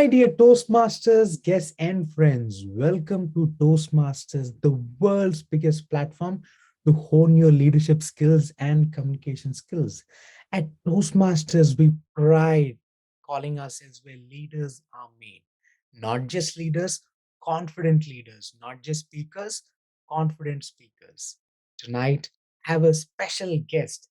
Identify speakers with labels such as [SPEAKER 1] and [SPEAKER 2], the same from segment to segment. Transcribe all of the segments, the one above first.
[SPEAKER 1] My dear Toastmasters, guests, and friends, welcome to Toastmasters, the world's biggest platform to hone your leadership skills and communication skills. At Toastmasters, we pride calling ourselves where leaders are made. Not just leaders, confident leaders, not just speakers, confident speakers. Tonight, I have a special guest,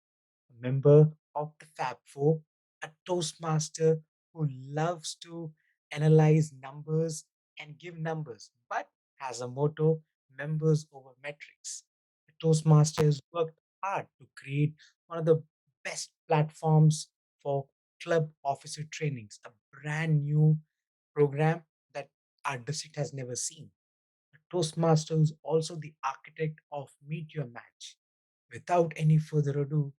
[SPEAKER 1] a member of the Fab Four, a Toastmaster who loves to analyze numbers and give numbers, but has a motto members over metrics. The Toastmasters worked hard to create one of the best platforms for club officer trainings, a brand new program that our district has never seen. The Toastmaster is also the architect of Meet Your Match. Without any further ado,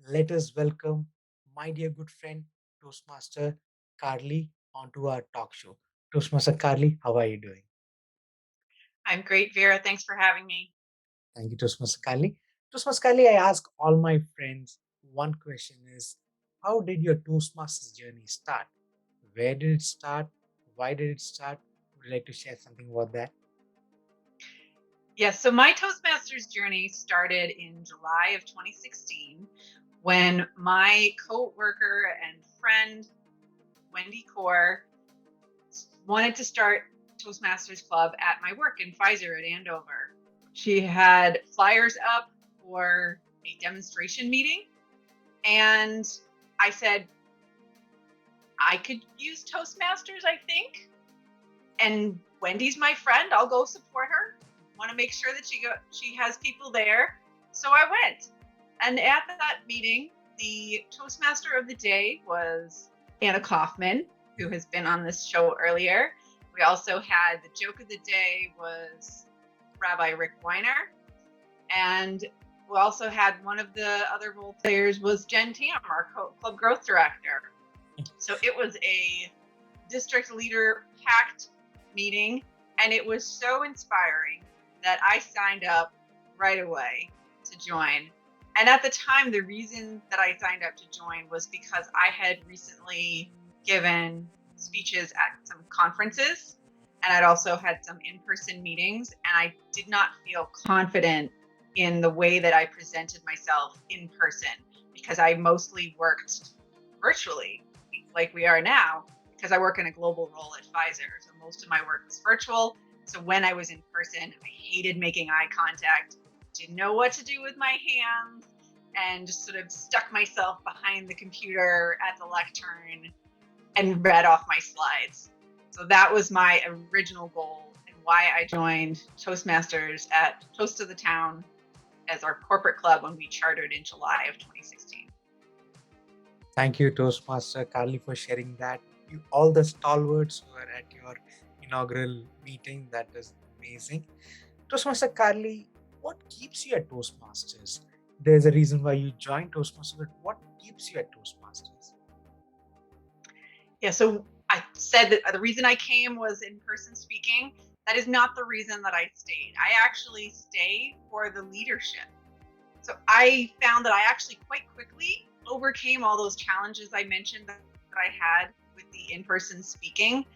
[SPEAKER 1] let us welcome my dear good friend, Toastmaster Carly, onto our talk show. Toastmaster Carly, how are you doing?
[SPEAKER 2] I'm great, Vera. Thanks for having me.
[SPEAKER 1] Thank you, Toastmaster Carly. Toastmaster Carly, I ask all my friends one question is, how did your Toastmasters journey start? Where did it start? Why did it start? Would you like to share something about that?
[SPEAKER 2] Yes, so my Toastmasters journey started in July of 2016 when my co-worker and friend, Wendy Core, wanted to start Toastmasters Club at my work in Pfizer at Andover. She had flyers up for a demonstration meeting, and I said, I could use Toastmasters, I think. And Wendy's my friend. I'll go support her. Want to make sure that she has people there. So I went. And at that meeting, the Toastmaster of the day was Anna Kaufman, who has been on this show earlier. We also had the joke of the day was Rabbi Rick Weiner. And we also had one of the other role players was Jen Tam, our club growth director. So it was a district leader packed meeting, and it was so inspiring that I signed up right away to join. And at the time, the reason that I signed up to join was because I had recently given speeches at some conferences, and I'd also had some in-person meetings, and I did not feel confident in the way that I presented myself in person because I mostly worked virtually like we are now, because I work in a global role at Pfizer. So most of my work was virtual. So when I was in person, I hated making eye contact, didn't know what to do with my hands, and just sort of stuck myself behind the computer at the lectern and read off my slides. So that was my original goal and why I joined Toastmasters at Toast of the Town as our corporate club when we chartered in July of 2016.
[SPEAKER 1] Thank you, Toastmaster Carly, for sharing that. You, all the stalwarts who were at your inaugural meeting, that is amazing. Toastmaster Carly, what keeps you at Toastmasters? There's a reason why you joined Toastmasters, but what keeps you at Toastmasters?
[SPEAKER 2] Yeah, so I said that the reason I came was in-person speaking. That is not the reason that I stayed. I actually stayed for the leadership. So I found that I actually quite quickly overcame all those challenges I mentioned that I had with the in-person speaking.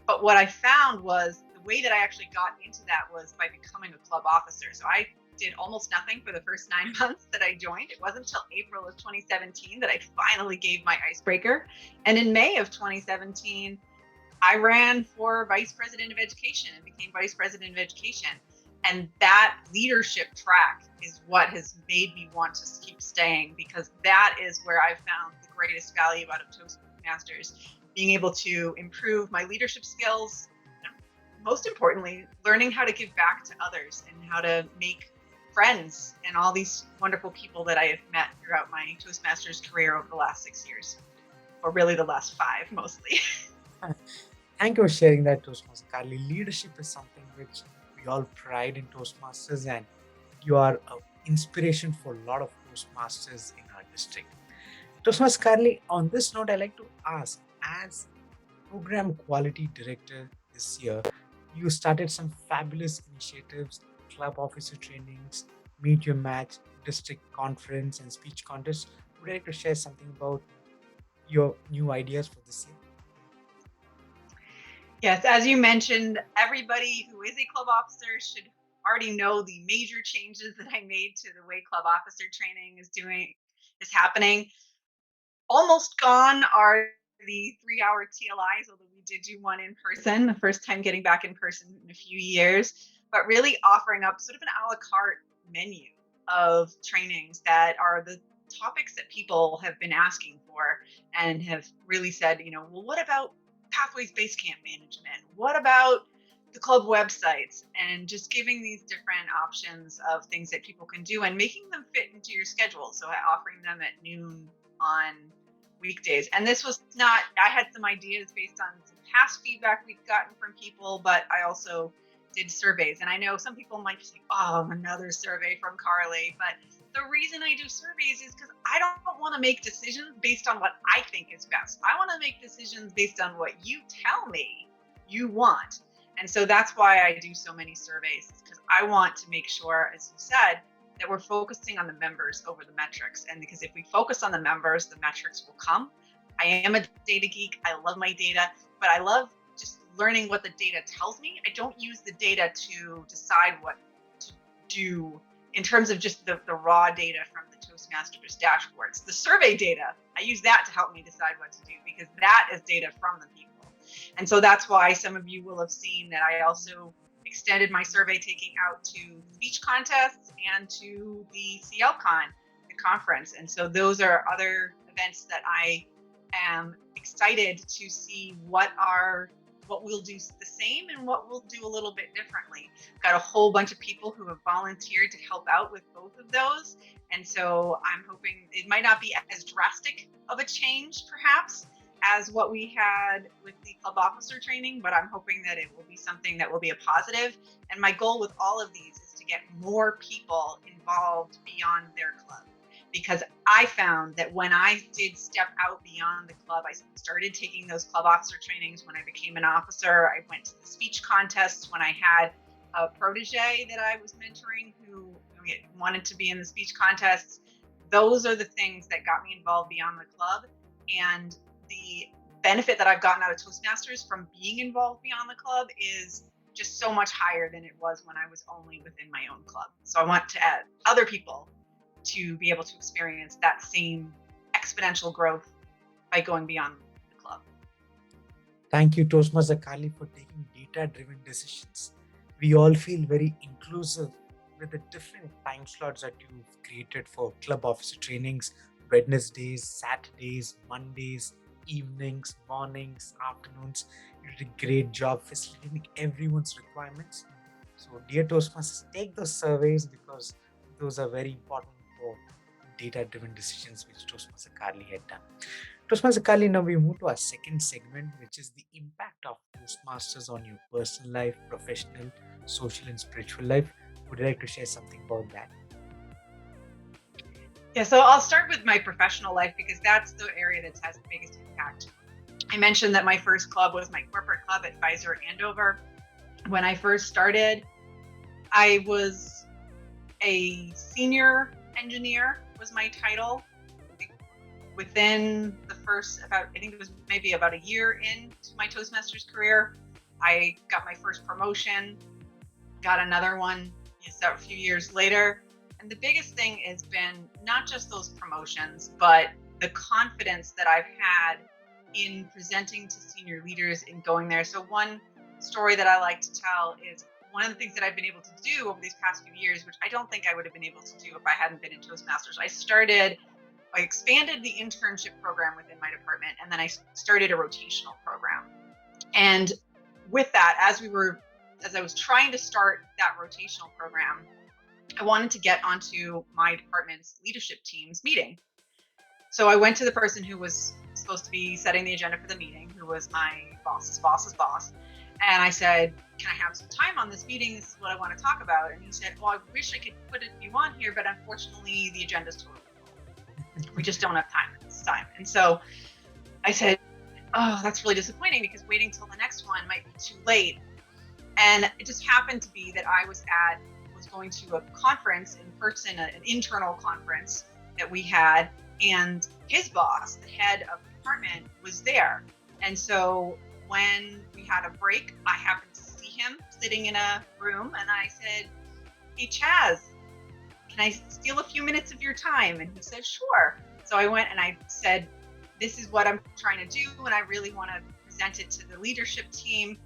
[SPEAKER 2] But what I found was the way that I actually got into that was by becoming a club officer. So I did almost nothing for the first 9 months that I joined. It wasn't until April of 2017 that I finally gave my icebreaker. And in May of 2017, I ran for vice president of education and became vice president of education. And that leadership track is what has made me want to keep staying, because that is where I've found the greatest value out of Toastmasters, being able to improve my leadership skills, and most importantly, learning how to give back to others and how to make friends and all these wonderful people that I have met throughout my Toastmasters career over the last 6 years, or really the last 5 mostly.
[SPEAKER 1] Thank you for sharing that, Toastmaster Carly. Leadership is something which we all pride in Toastmasters, and you are an inspiration for a lot of Toastmasters in our district. Toastmaster Carly, on this note, I'd like to ask, as program quality director this year, you started some fabulous initiatives, club officer trainings, meet your match, district conference, and speech contest. Would you like to share something about your new ideas for this year?
[SPEAKER 2] Yes, as you mentioned, everybody who is a club officer should already know the major changes that I made to the way club officer training is happening. Almost gone are the 3-hour TLIs, although we did do one in person, the first time getting back in person in a few years, but really offering up sort of an a la carte menu of trainings that are the topics that people have been asking for and have really said, well, what about Pathways Basecamp management? What about the club websites? And just giving these different options of things that people can do and making them fit into your schedule. So offering them at noon on weekdays. And this was not, I had some ideas based on some past feedback we've gotten from people, but I also did surveys. And I know some people might think, oh, another survey from Carly. But the reason I do surveys is because I don't want to make decisions based on what I think is best. I want to make decisions based on what you tell me you want. And so that's why I do so many surveys, because I want to make sure, as you said, that we're focusing on the members over the metrics. And because if we focus on the members, the metrics will come. I am a data geek. I love my data, but I love just learning what the data tells me. I don't use the data to decide what to do in terms of just the raw data from the Toastmasters dashboards. The survey data, I use that to help me decide what to do, because that is data from the people. And so that's why some of you will have seen that I also extended my survey taking out to speech contests and to the CLCon, the conference. And so those are other events that I am excited to see what we'll do the same and what we'll do a little bit differently. Got a whole bunch of people who have volunteered to help out with both of those. And so I'm hoping it might not be as drastic of a change, perhaps, as what we had with the club officer training, but I'm hoping that it will be something that will be a positive. And my goal with all of these is to get more people involved beyond their club, because I found that when I did step out beyond the club, I started taking those club officer trainings when I became an officer. I went to the speech contests when I had a protege that I was mentoring who wanted to be in the speech contests. Those are the things that got me involved beyond the club. And the benefit that I've gotten out of Toastmasters from being involved beyond the club is just so much higher than it was when I was only within my own club. So I want to add other people to be able to experience that same exponential growth by going beyond the club.
[SPEAKER 1] Thank you, Toastmaster Carly, for taking data-driven decisions. We all feel very inclusive with the different time slots that you've created for club officer trainings: Wednesdays, Saturdays, Mondays, evenings, mornings, afternoons. You did a great job facilitating everyone's requirements. So, dear Toastmasters, take those surveys because those are very important for data-driven decisions, which Toastmaster Carly had done. Toastmaster Carly, now we move to our second segment, which is the impact of Toastmasters on your personal life, professional, social, and spiritual life. Would you like to share something about that?
[SPEAKER 2] Yeah, so I'll start with my professional life because that's the area that has the biggest impact. I mentioned that my first club was my corporate club at Pfizer Andover. When I first started, I was a senior engineer was my title. Within the first I think it was maybe about a year into my Toastmasters career, I got my first promotion, got another one a few years later. And the biggest thing has been not just those promotions, but the confidence that I've had in presenting to senior leaders and going there. So one story that I like to tell is one of the things that I've been able to do over these past few years, which I don't think I would have been able to do if I hadn't been in Toastmasters. I expanded the internship program within my department, and then I started a rotational program. And with that, as I was trying to start that rotational program, I wanted to get onto my department's leadership team's meeting. So I went to the person who was supposed to be setting the agenda for the meeting, who was my boss's boss's boss. And I said, can I have some time on this meeting? This is what I want to talk about. And he said, well, I wish I could put you on here, but unfortunately the agenda's totally full. We just don't have time at this time. And so I said, oh, that's really disappointing because waiting till the next one might be too late. And it just happened to be that I was going to a conference in person, an internal conference that we had, and his boss, the head of the department, was there. And so when we had a break, I happened to see him sitting in a room, and I said, "Hey, Chaz, can I steal a few minutes of your time?" And he said, "Sure." So I went and I said, "This is what I'm trying to do, and I really want to present it to the leadership team.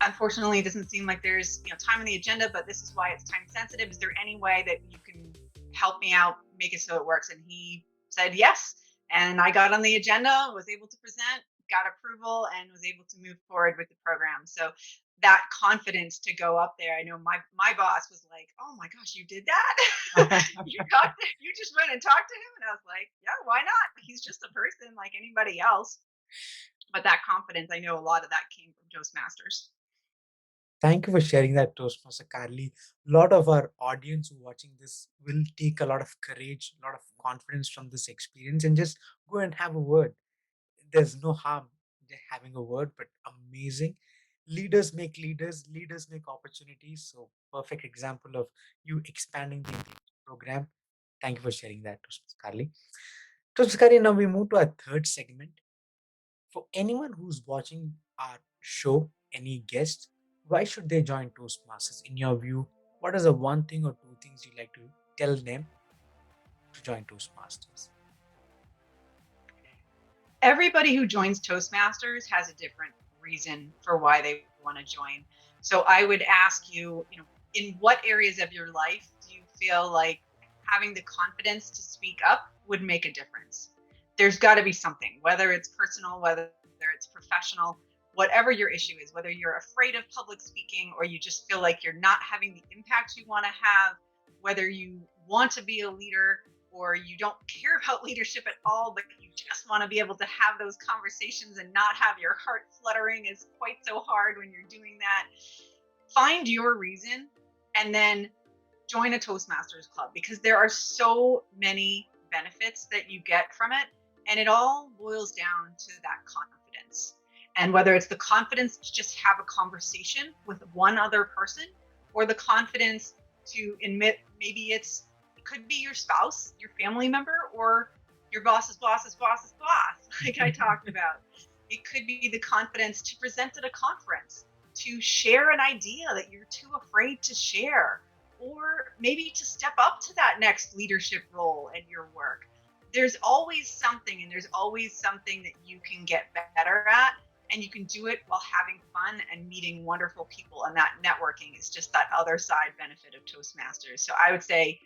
[SPEAKER 2] Unfortunately, it doesn't seem like there's time on the agenda, but this is why it's time sensitive. Is there any way that you can help me out, make it so it works?" And he said yes. And I got on the agenda, was able to present, got approval, and was able to move forward with the program. So that confidence to go up there, I know my boss was like, "Oh my gosh, you did that? You just went and talked to him?" And I was like, "Yeah, why not? He's just a person like anybody else." But that confidence, I know a lot of that came from Toastmasters.
[SPEAKER 1] Thank you for sharing that, Toastmaster Carly. A lot of our audience who watching this will take a lot of courage, a lot of confidence from this experience and just go and have a word. There's no harm in having a word, but amazing. Leaders, leaders make opportunities. So perfect example of you expanding the program. Thank you for sharing that, Toastmaster Carly. Toastmaster Carly, now we move to our third segment. For anyone who's watching our show, any guest, why should they join Toastmasters? In your view, what is the one thing or two things you'd like to tell them to join Toastmasters?
[SPEAKER 2] Everybody who joins Toastmasters has a different reason for why they want to join. So I would ask you, in what areas of your life do you feel like having the confidence to speak up would make a difference? There's got to be something, whether it's personal, whether it's professional, whatever your issue is, whether you're afraid of public speaking or you just feel like you're not having the impact you want to have, whether you want to be a leader or you don't care about leadership at all, but you just want to be able to have those conversations and not have your heart fluttering is quite so hard when you're doing that. Find your reason and then join a Toastmasters club, because there are so many benefits that you get from it. And it all boils down to that confidence. And whether it's the confidence to just have a conversation with one other person, or the confidence to admit maybe it could be your spouse, your family member, or your boss's boss's boss's boss, like I talked about. It could be the confidence to present at a conference, to share an idea that you're too afraid to share, or maybe to step up to that next leadership role at your work. There's always something, and there's always something that you can get better at, and you can do it while having fun and meeting wonderful people. And that networking is just that other side benefit of Toastmasters. So I would say,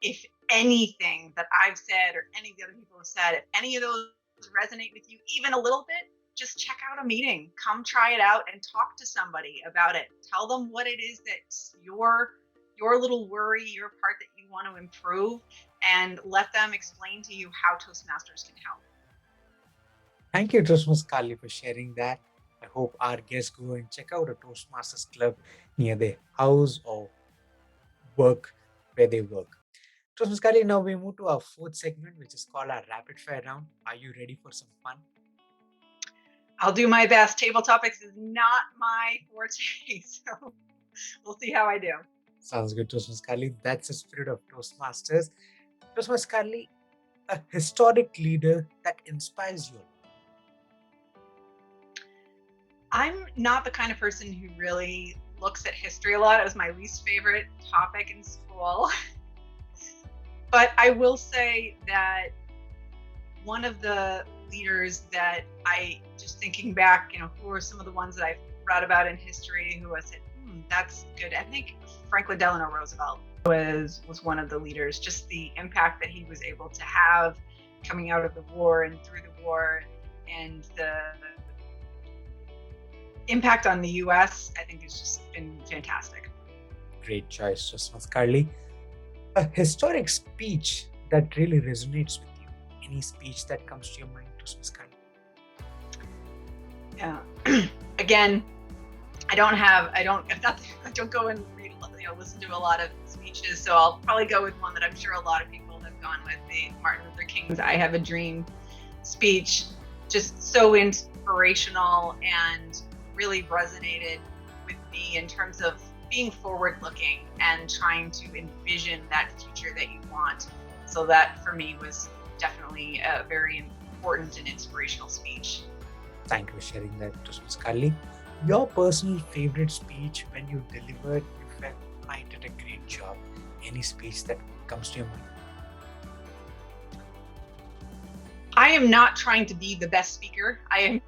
[SPEAKER 2] if anything that I've said or any of the other people have said, if any of those resonate with you even a little bit, just check out a meeting, come try it out and talk to somebody about it. Tell them what it is that's your little worry, your part that you want to improve, and let them explain to you how Toastmasters can help.
[SPEAKER 1] Thank you, Toastmasters Carly, for sharing that. I hope our guests go and check out a Toastmasters club near their house or work where they work. Toastmasters Carly, now we move to our fourth segment, which is called our rapid fire round. Are you ready for some fun?
[SPEAKER 2] I'll do my best. Table topics is not my forte, so we'll see how I do.
[SPEAKER 1] Sounds good, Toastmasters Carly. That's the spirit of Toastmasters. Toastmasters Carly, a historic leader that inspires you.
[SPEAKER 2] I'm not the kind of person who really looks at history a lot. It was my least favorite topic in school. But I will say that one of the leaders that I, just thinking back, who are some of the ones that I've read about in history who I said, that's good. I think Franklin Delano Roosevelt was one of the leaders. Just the impact that he was able to have coming out of the war and through the war, and the impact on the US, I think has just been fantastic.
[SPEAKER 1] Great choice, Toastmasters Carly. A historic speech that really resonates with you. Any speech that comes to your mind, Toastmasters Carly?
[SPEAKER 2] Yeah. Again, I don't go and read, listen to a lot of speeches, so I'll probably go with one that I'm sure a lot of people have gone with, the Martin Luther King's "I Have a Dream" speech. Just so inspirational and really resonated with me in terms of being forward-looking and trying to envision that future that you want. So that for me was definitely a very important and inspirational speech.
[SPEAKER 1] Thank you for sharing that, Toastmasters Carly. Your personal favorite speech when you delivered, you felt I did a great job. Any speech that comes to your mind?
[SPEAKER 2] I am not trying to be the best speaker. I am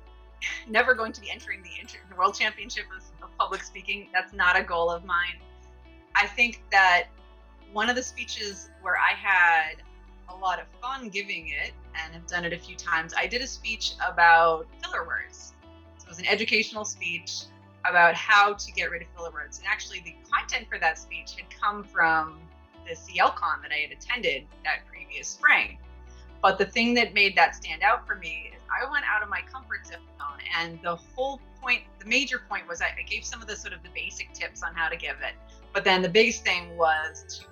[SPEAKER 2] never going to be entering the World Championship of Public Speaking. That's not a goal of mine. I think that one of the speeches where I had a lot of fun giving it and have done it a few times, I did a speech about filler words. So it was an educational speech about how to get rid of filler words. And actually, the content for that speech had come from the CLCon that I had attended that previous spring. But the thing that made that stand out for me is I went out of my comfort zone, and the whole point, the major point was I gave some of the sort of the basic tips on how to give it. But then the biggest thing was to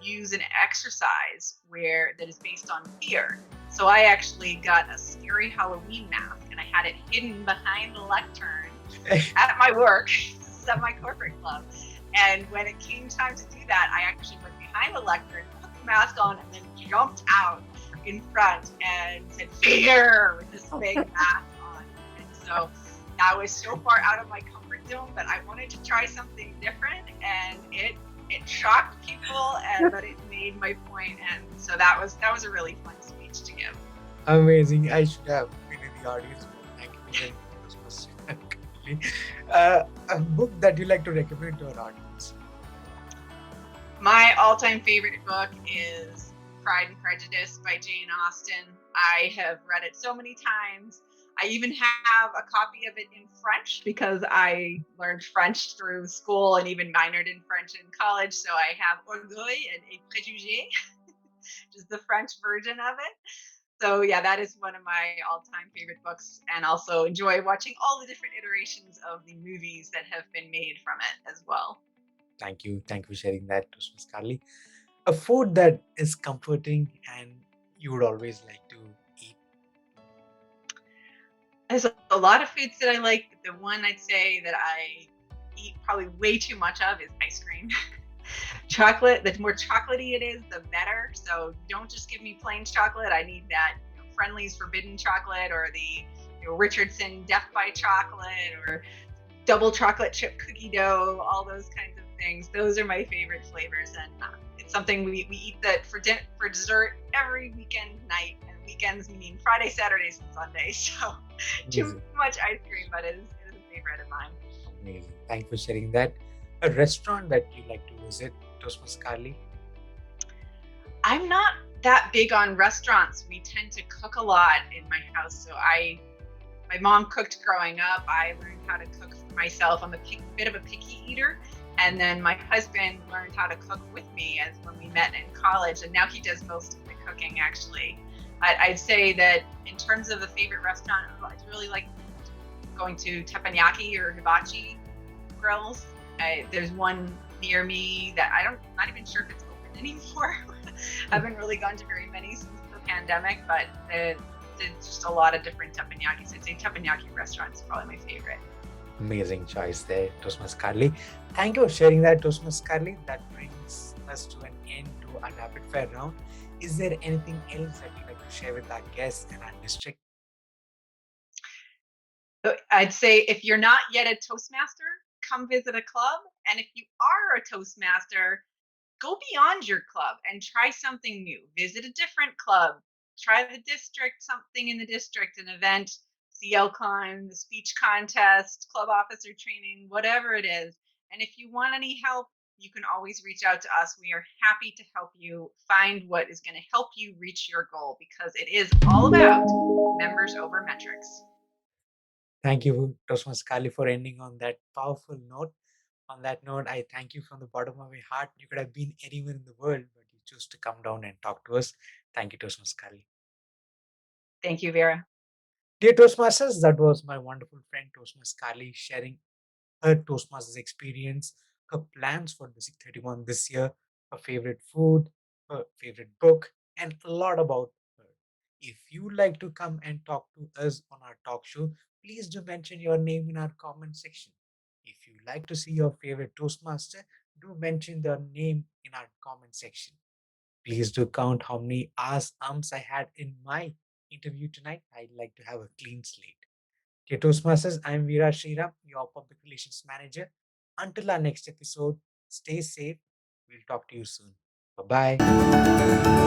[SPEAKER 2] use an exercise that is based on fear. So I actually got a scary Halloween mask and I had it hidden behind the lectern at my work, at my corporate club. And when it came time to do that, I actually went behind the lectern, put the mask on, and then jumped out in front and said fear with this big mask on. And so that was so far out of my comfort zone, but I wanted to try something different, and it shocked people, but it made my point. And so that was a really fun speech to give.
[SPEAKER 1] Amazing. I should have been in the audience. Thank you very much, Toastmasters Carly. A book that you like to recommend to our audience?
[SPEAKER 2] My all-time favorite book is Pride and Prejudice by Jane Austen. I have read it so many times. I even have a copy of it in French because I learned French through school and even minored in French in college. So I have Orgueil et Préjugés, just the French version of it. So yeah, that is one of my all-time favorite books, and also enjoy watching all the different iterations of the movies that have been made from it as well.
[SPEAKER 1] Thank you. Thank you for sharing that, Toastmasters Carly. A food that is comforting and you would always like to eat?
[SPEAKER 2] There's a lot of foods that I like. The one I'd say that I eat probably way too much of is ice cream. Chocolate, the more chocolatey it is, the better. So don't just give me plain chocolate. I need that Friendly's Forbidden Chocolate, or the Richardson Death by Chocolate, or double chocolate chip cookie dough, all those kinds of things. Those are my favorite flavors, and it's something we eat that for dessert every weekend night. And weekends meaning Friday, Saturdays, and Sundays. So too much ice cream, but it is a favorite of mine.
[SPEAKER 1] Amazing. Thank you for sharing that. A restaurant that you like to visit, Toastmasters Carly?
[SPEAKER 2] I'm not that big on restaurants. We tend to cook a lot in my house. So my mom cooked growing up. I learned how to cook for myself. I'm a bit of a picky eater. And then my husband learned how to cook with me as when we met in college. And now he does most of the cooking, actually. I'd say that in terms of a favorite restaurant, I really like going to teppanyaki or hibachi grills. There's one near me that not even sure if it's open anymore. I haven't really gone to very many since the pandemic, but there's just a lot of different teppanyakis. I'd say teppanyaki restaurants is probably my favorite.
[SPEAKER 1] Amazing choice there, Toastmasters Carly. Thank you for sharing that, Toastmasters Carly. That brings us to an end to our rapid fire round. Is there anything else that you'd like to share with our guests and our district?
[SPEAKER 2] So I'd say if you're not yet a Toastmaster, come visit a club. And if you are a Toastmaster, go beyond your club and try something new. Visit a different club. Try the district, something in the district, an event, CL Con, the speech contest, club officer training, whatever it is. And if you want any help, you can always reach out to us. We are happy to help you find what is going to help you reach your goal, because it is all about members over metrics.
[SPEAKER 1] Thank you, Toastmasters Carly, for ending on that powerful note. On that note, I thank you from the bottom of my heart. You could have been anywhere in the world, but you chose to come down and talk to us. Thank you, Toastmasters Carly.
[SPEAKER 2] Thank you, Vera.
[SPEAKER 1] Dear Toastmasters, that was my wonderful friend Toastmasters Carly sharing her Toastmasters experience, her plans for the 31 this year, her favorite food, her favorite book, and a lot about her. If you'd like to come and talk to us on our talk show, please do mention your name in our comment section. If you like to see your favorite Toastmaster, do mention their name in our comment section. Please do count how many ahs, ums I had in my interview tonight. I'd like to have a clean slate. Okay, Toastmasters, I'm Veera Sriram, your Public Relations Manager. Until our next episode, stay safe. We'll talk to you soon. Bye bye.